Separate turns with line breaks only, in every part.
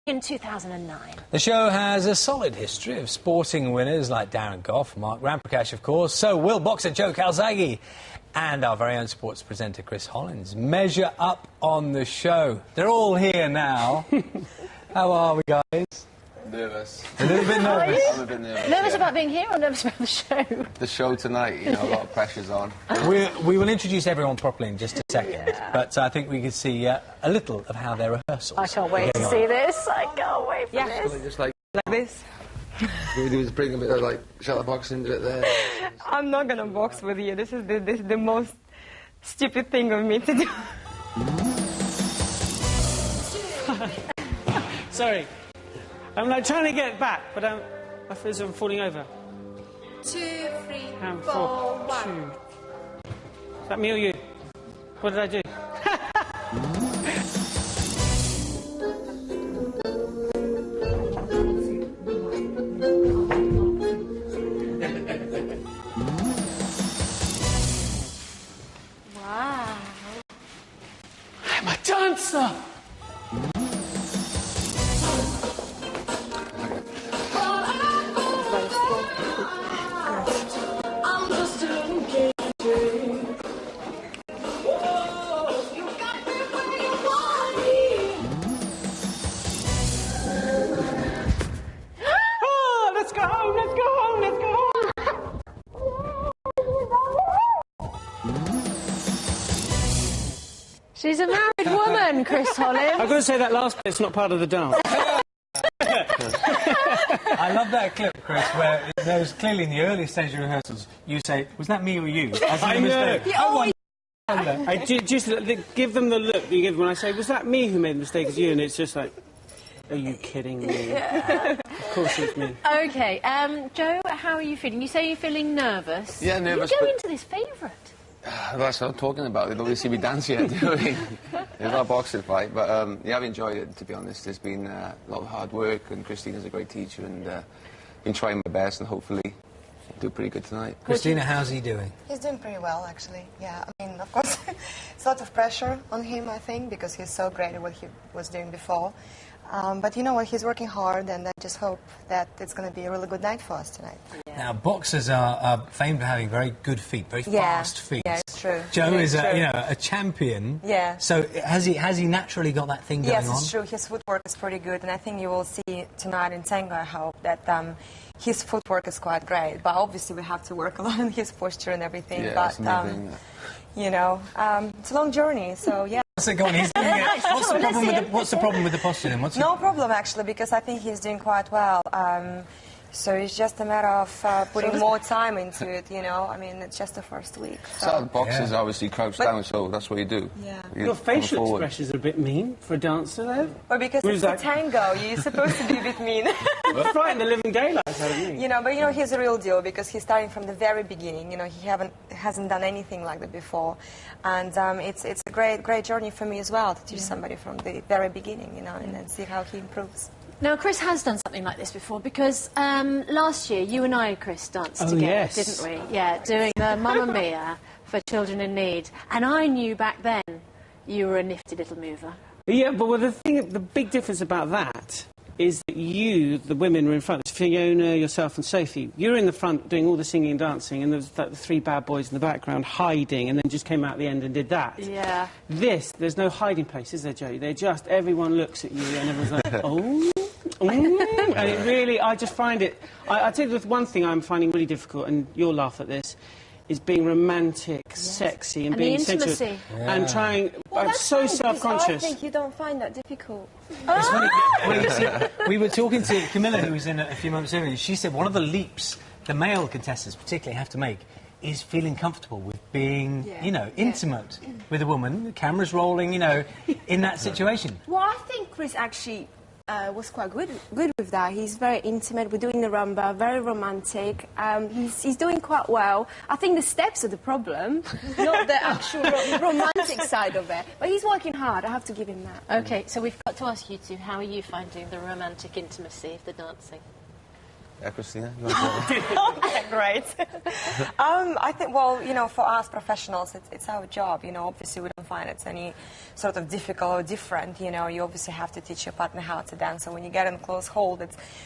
in 2009.
The show has a solid history of sporting winners like Darren Gough, Mark Ramprakash, of course, so will boxer Joe Calzaghe and our very own sports presenter Chris Hollins measure up on the show. They're all here now. How are we, guys?
Nervous.
A little bit nervous.
I'm a bit nervous.
Nervous about being here or nervous about the show?
The show tonight, you know, a lot of pressure's on.
We will introduce everyone properly in just a second, but I think we can see a little of how their rehearsals.
I can't wait to see this. I can't wait for this.
Just like
this.
what we do is bring a bit of like shadow boxing into it there.
I'm not gonna box with you. This is the most stupid thing of me to do.
Sorry. I'm like trying to get back, but I feel as if I'm falling over.
2, 3,
And
4, 1.
2. Is that me or you? What did I do?
Wow.
I'm a dancer! Oh, let's go home, let's go home, let's go home!
She's a married woman, Chris Hollins.
I've got to say that last bit's not part of the dance.
I love that clip, Chris, where there was clearly in the early stage of rehearsals, you say, was that me or you? As
I
in the
know.
mistake.
I just give them the look you give when I say, was that me who made the mistake as you? And it's just like, are you kidding me? Of course it's me.
OK, Joe, how are you feeling? You say you're feeling nervous.
Yeah, nervous,
You go
but-
into this favourite.
That's what I'm talking about. They don't really see me dance yet, do they? It's not a boxing fight, but yeah, I've enjoyed it, to be honest. There's been a lot of hard work, and Christina's a great teacher, and been trying my best, and hopefully do pretty good tonight.
Christina, how's he doing?
He's doing pretty well, actually. Yeah, I mean, of course, it's a lot of pressure on him, I think, because he's so great at what he was doing before. But you know what, he's working hard, and I just hope that it's going to be a really good night for us tonight.
Now, boxers are famed for having very good feet, very fast feet.
Yeah, it's true.
Joe
It
is
true.
a champion.
Yeah.
So has he naturally got that thing going on?
Yes, it's true. His footwork is pretty good, and I think you will see tonight in Tango, I hope, that his footwork is quite great. But obviously we have to work a lot on his posture and everything.
Yeah,
but,
that's amazing.
you know, it's a long journey, so yeah.
So go on, he's doing it. What's the problem with the posture then?
No problem, actually, because I think he's doing quite well. So it's just a matter of putting more time into it, you know. I mean, it's just the first week.
So boxers obviously crouch down, so that's what you do.
Yeah.
Your facial expressions are a bit mean for a dancer, though.
Well, because
Who's
it's a
that?
tango, you're supposed to be a bit mean.
Frighten the living daylights out of me.
You know, but you know, he's a real deal because he's starting from the very beginning. You know, he hasn't done anything like that before, and it's a great journey for me as well to teach somebody from the very beginning. You know, and then see how he improves.
Now, Chris has done something like this before because last year you and I, Chris, danced together,
yes.
didn't we? Yeah, doing the Mamma Mia for Children in Need. And I knew back then you were a nifty little mover.
Yeah, but the big difference about that is that you, the women, were in front. Fiona, yourself and Sophie, you were in the front doing all the singing and dancing, and there was like the 3 bad boys in the background hiding, and then just came out at the end and did that.
Yeah.
There's no hiding place, is there, Joe? Everyone looks at you and everyone's like, oh... and it really, I just find it... I tell you the one thing I'm finding really difficult, and you'll laugh at this, is being romantic, sexy, and being
the intimacy.
sensual. And trying... I'm so self-conscious.
I think you don't find that difficult.
It's funny, well, you see, we were talking to Camilla, who was in a few moments earlier, and she said one of the leaps the male contestants particularly have to make is feeling comfortable with being, you know, intimate with a woman, the camera's rolling, you know, in that situation.
Well, I think Chris actually was quite good with that. He's very intimate. We're doing the rumba, very romantic. He's doing quite well. I think the steps are the problem, not the actual romantic side of it. But he's working hard. I have to give him that.
OK, so we've got to ask you two, how are you finding the romantic intimacy of the dancing?
Christina? You want to
Great. I think, well, you know, for us professionals, it's our job. You know, obviously we don't find it's any sort of difficult or different. You know, you obviously have to teach your partner how to dance. So when you get in close hold,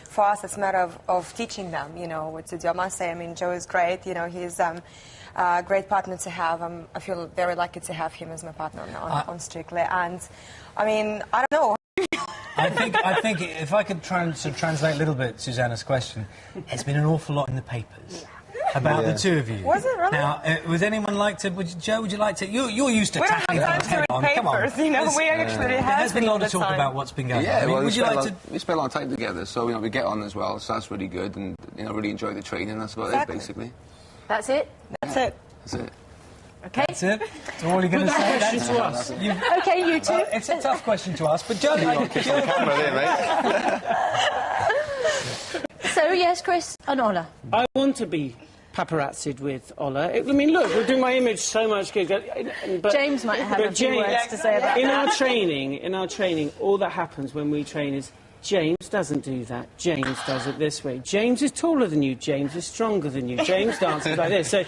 for us, it's a matter of teaching them, you know, what to do. I must say, I mean, Joe is great. You know, he's a great partner to have. I feel very lucky to have him as my partner on Strictly. And, I mean, I don't know.
I think if I could try and sort of translate a little bit Susanna's question, there's been an awful lot in the papers about the two of you.
Was it really?
Now, would anyone like to? Joe, would you like to? You're used to
We don't
tackling
have
things
time
head
to
on.
read
Come on.
papers, you know, we actually
There has been a lot of talk about what's been going on.
Yeah, well,
would you like to?
we spend a lot of time together, so you know we get on as well. So that's really good, and you know really enjoy the training. That's about
Exactly.
it, basically.
That's it?
That's it.
That's it.
Okay.
That's it. That's all you're going to say.
Question to us.
Okay, you two.
Well, it's a tough question to ask, but Joe,
Camera there, mate.
So, yes, Chris and Ola.
I want to be paparazzi'd with Ola. I mean, look, we're doing my image so much good. But,
James might have
but
a few words to say about
in
that.
our training, all that happens when we train is James doesn't do that. James does it this way. James is taller than you. James is stronger than you. James dances like this. So,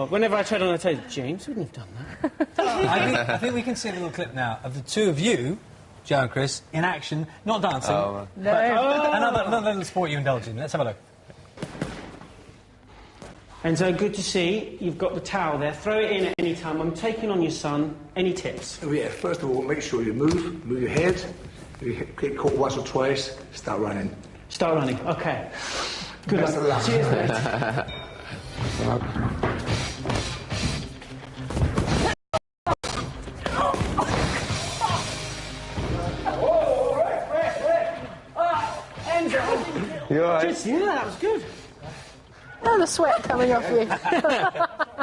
whenever I tread on a toe, James wouldn't have done that.
I think we can see a little clip now of the two of you, Joe and Chris, in action, not dancing.
No.
Another little sport you indulge in. Let's have a look.
And so good to see. You've got the towel there. Throw it in at any time. I'm taking on your son. Any tips?
Oh yeah, first of all, make sure you move your head. You get caught once or twice, start running.
Start running. Okay. Good
Best
luck.
of luck.
Cheers, mate.
You all right?
Just, yeah, that was good.
Oh, the sweat coming off you.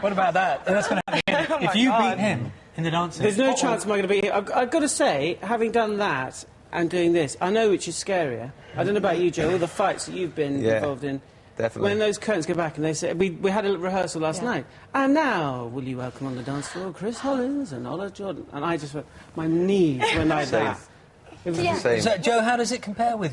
What about that? That's going to happen again. If you beat him in the dancing...
There's no chance am I going to be here. I've got to say, having done that and doing this, I know which is scarier. I don't know about you, Joe, all the fights that you've been involved in.
Definitely.
When those curtains go back and they say... We had a rehearsal last night. And now, will you welcome on the dance floor Chris Hollins and Ola Jordan? And I just went... My knees went like that. It was
Same.
So, Joe, how does it compare with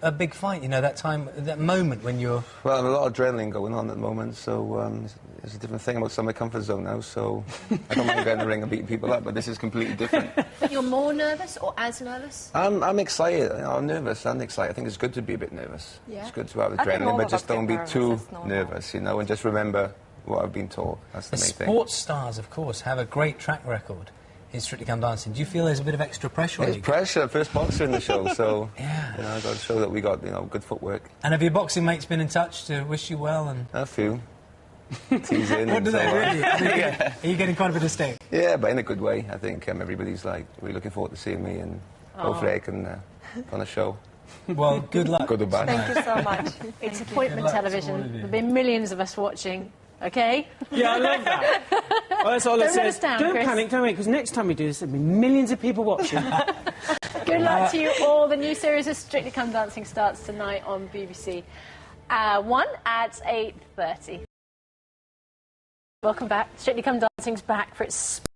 a big fight, you know, that moment when you're...
Well, there's a lot of adrenaline going on at the moment, so it's a different thing. I'm outside my comfort zone now, so I don't mind getting in the ring and beating people up, but this is completely different.
But you're more nervous or as nervous?
I'm excited. You know, I'm nervous and excited. I think it's good to be a bit nervous.
Yeah.
It's good to have
I think all
adrenaline, but
of
just
us get
don't be
nervous,
too
it's normal.
nervous, you know, and just remember what I've been taught. That's the
The
main thing.
sports stars, of course, have a great track record in Strictly Come Dancing. Do you feel there's a bit of extra pressure on
It's
you?
pressure, first boxer in the show, so
Yeah.
you know, I've got to show that we got, you know, good footwork.
And have your boxing mates been in touch to wish you well? And
A few. Teasing.
what
and
do
so
they
on.
really? Are you getting quite a bit of stick?
Yeah, but in a good way. I think everybody's like really looking forward to seeing me, and hopefully I can put on a show.
Well, good luck.
Good or bad.
Thank you so much.
It's appointment
Good luck to all
television.
of you.
There'll be millions of us watching. Okay?
Yeah, I love that. Well, that's all it
Don't let
says.
us down,
Don't
Chris.
panic, don't wait, because next time we do this, there'll be millions of people watching.
Good luck to you all. The new series of Strictly Come Dancing starts tonight on BBC One at 8:30. Welcome back. Strictly Come Dancing's back for its